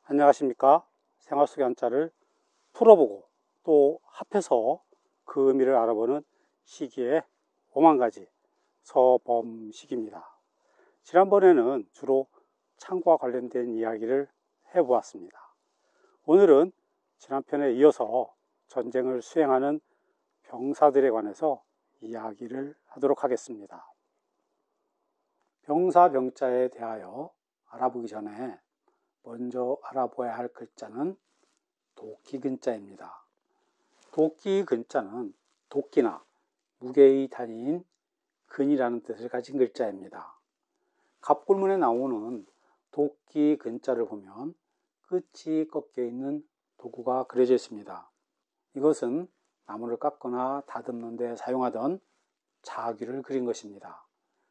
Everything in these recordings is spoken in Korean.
안녕하십니까. 생활 속의 한자를 풀어보고 또 합해서 그 의미를 알아보는 시기의 5만가지 서범식입니다. 지난번에는 주로 창과 관련된 이야기를 해보았습니다. 오늘은 지난 편에 이어서 전쟁을 수행하는 병사들에 관해서 이야기를 하도록 하겠습니다. 병사 병자에 대하여 알아보기 전에 먼저 알아봐야 할 글자는 도끼근자입니다. 도끼근자는 도끼나 무게의 단위인 근이라는 뜻을 가진 글자입니다. 갑골문에 나오는 도끼근자를 보면 끝이 꺾여 있는 도구가 그려져 있습니다. 이것은 나무를 깎거나 다듬는 데 사용하던 자귀를 그린 것입니다.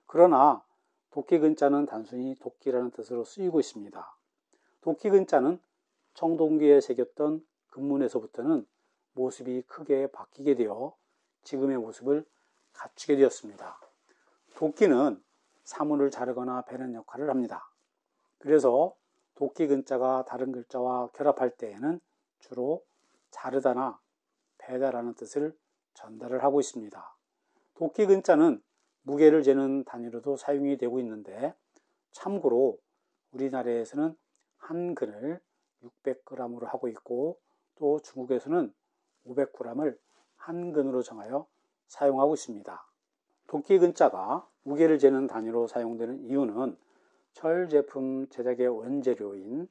그러나 도끼근자는 단순히 도끼라는 뜻으로 쓰이고 있습니다. 도끼근자는 청동기에 새겼던 금문에서부터는 모습이 크게 바뀌게 되어 지금의 모습을 갖추게 되었습니다. 도끼는 사물을 자르거나 베는 역할을 합니다. 그래서 도끼근자가 다른 글자와 결합할 때에는 주로 자르다나 베다라는 뜻을 전달을 하고 있습니다. 도끼근자는 무게를 재는 단위로도 사용이 되고 있는데, 참고로 우리나라에서는 한 근을 600g으로 하고 있고, 또 중국에서는 500g을 한 근으로 정하여 사용하고 있습니다. 도끼근자가 무게를 재는 단위로 사용되는 이유는 철 제품 제작의 원재료인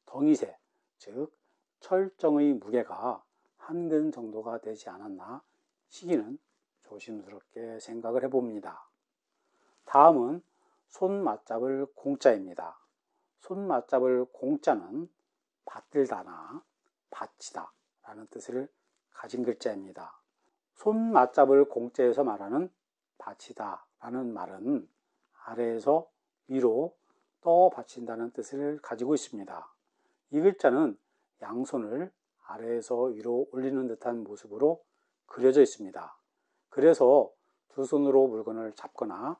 덩이새, 즉 철정의 무게가 한 근 정도가 되지 않았나 시기는 조심스럽게 생각을 해봅니다. 다음은 손 맞잡을 공자입니다. 손 맞잡을 공자는 받들다나 받치다 라는 뜻을 가진 글자입니다. 손 맞잡을 공자에서 말하는 받치다 라는 말은 아래에서 위로 떠 받친다는 뜻을 가지고 있습니다. 이 글자는 양손을 아래에서 위로 올리는 듯한 모습으로 그려져 있습니다. 그래서 두 손으로 물건을 잡거나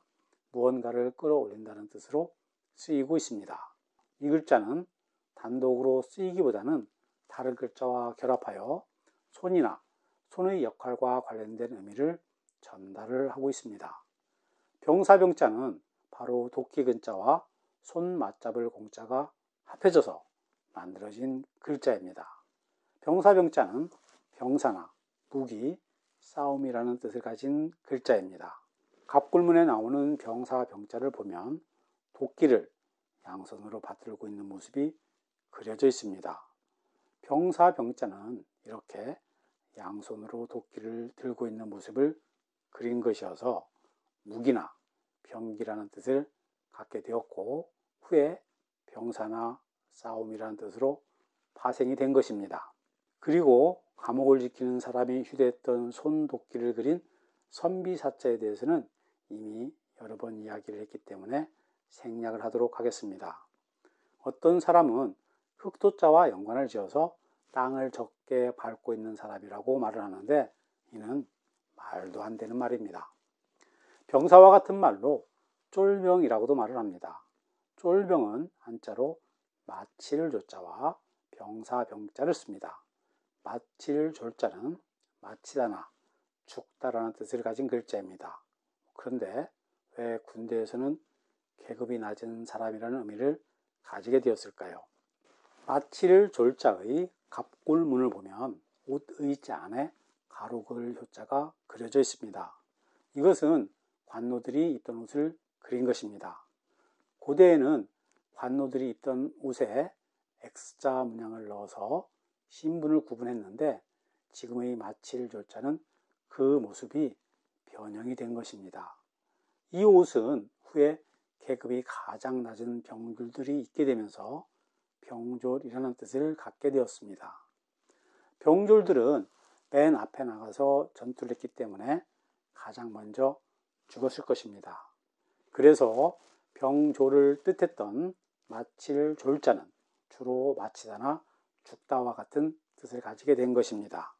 무언가를 끌어올린다는 뜻으로 쓰이고 있습니다. 이 글자는 단독으로 쓰이기보다는 다른 글자와 결합하여 손이나 손의 역할과 관련된 의미를 전달을 하고 있습니다. 병사병자는 바로 도끼근자와 손 맞잡을 공자가 합해져서 만들어진 글자입니다. 병사병자는 병사나 무기, 싸움이라는 뜻을 가진 글자입니다. 갑골문에 나오는 병사병자를 보면 도끼를 양손으로 받들고 있는 모습이 그려져 있습니다. 병사병자는 이렇게 양손으로 도끼를 들고 있는 모습을 그린 것이어서 무기나 병기라는 뜻을 갖게 되었고, 후에 병사나 싸움이라는 뜻으로 파생이 된 것입니다. 그리고 감옥을 지키는 사람이 휴대했던 손도끼를 그린 선비사자에 대해서는 이미 여러 번 이야기를 했기 때문에 생략을 하도록 하겠습니다. 어떤 사람은 흑토자와 연관을 지어서 땅을 적게 밟고 있는 사람이라고 말을 하는데, 이는 말도 안 되는 말입니다. 병사와 같은 말로 쫄병이라고도 말을 합니다. 쫄병은 한자로 마칠 조자와 병사 병자를 씁니다. 마칠 조자는 마치다나 죽다라는 뜻을 가진 글자입니다. 그런데 왜 군대에서는 계급이 낮은 사람이라는 의미를 가지게 되었을까요? 마칠 졸자의 갑골문을 보면 옷의 자 안에 가로글 효자가 그려져 있습니다. 이것은 관노들이 입던 옷을 그린 것입니다. 고대에는 관노들이 입던 옷에 X자 문양을 넣어서 신분을 구분했는데, 지금의 마칠 졸자는 그 모습이 변형이 된 것입니다. 이 옷은 후에 계급이 가장 낮은 병졸들이 입게 되면서 병졸이라는 뜻을 갖게 되었습니다. 병졸들은 맨 앞에 나가서 전투를 했기 때문에 가장 먼저 죽었을 것입니다. 그래서 병졸을 뜻했던 마칠 졸자는 주로 마치다나 죽다와 같은 뜻을 가지게 된 것입니다.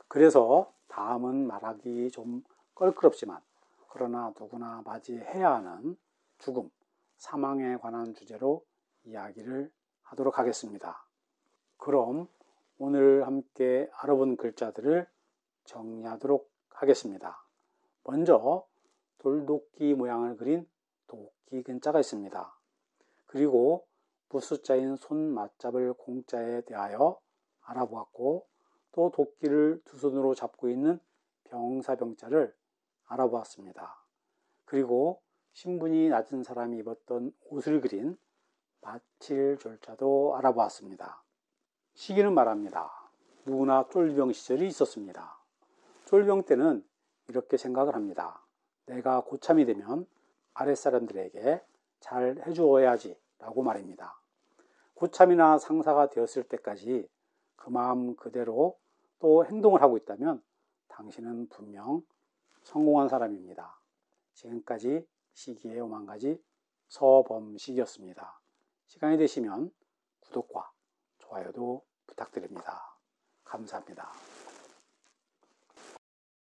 그래서 다음은 말하기 좀 껄끄럽지만 그러나 누구나 맞이해야 하는 죽음, 사망에 관한 주제로 이야기를 하도록 하겠습니다. 그럼 오늘 함께 알아본 글자들을 정리하도록 하겠습니다. 먼저 돌도끼 모양을 그린 도끼 근자가 있습니다. 그리고 무숫자인 손 맞잡을 공자에 대하여 알아보았고, 또 도끼를 두 손으로 잡고 있는 병사병자를 알아보았습니다. 그리고 신분이 낮은 사람이 입었던 옷을 그린 마칠졸자도 알아보았습니다. 시기는 말합니다. 누구나 쫄병 시절이 있었습니다. 쫄병 때는 이렇게 생각을 합니다. 내가 고참이 되면 아랫사람들에게 잘 해주어야지 라고 말입니다. 고참이나 상사가 되었을 때까지 그 마음 그대로 또 행동을 하고 있다면 당신은 분명 성공한 사람입니다. 지금까지 시기의 오만가지 서범식이었습니다. 시간이 되시면 구독과 좋아요도 부탁드립니다. 감사합니다.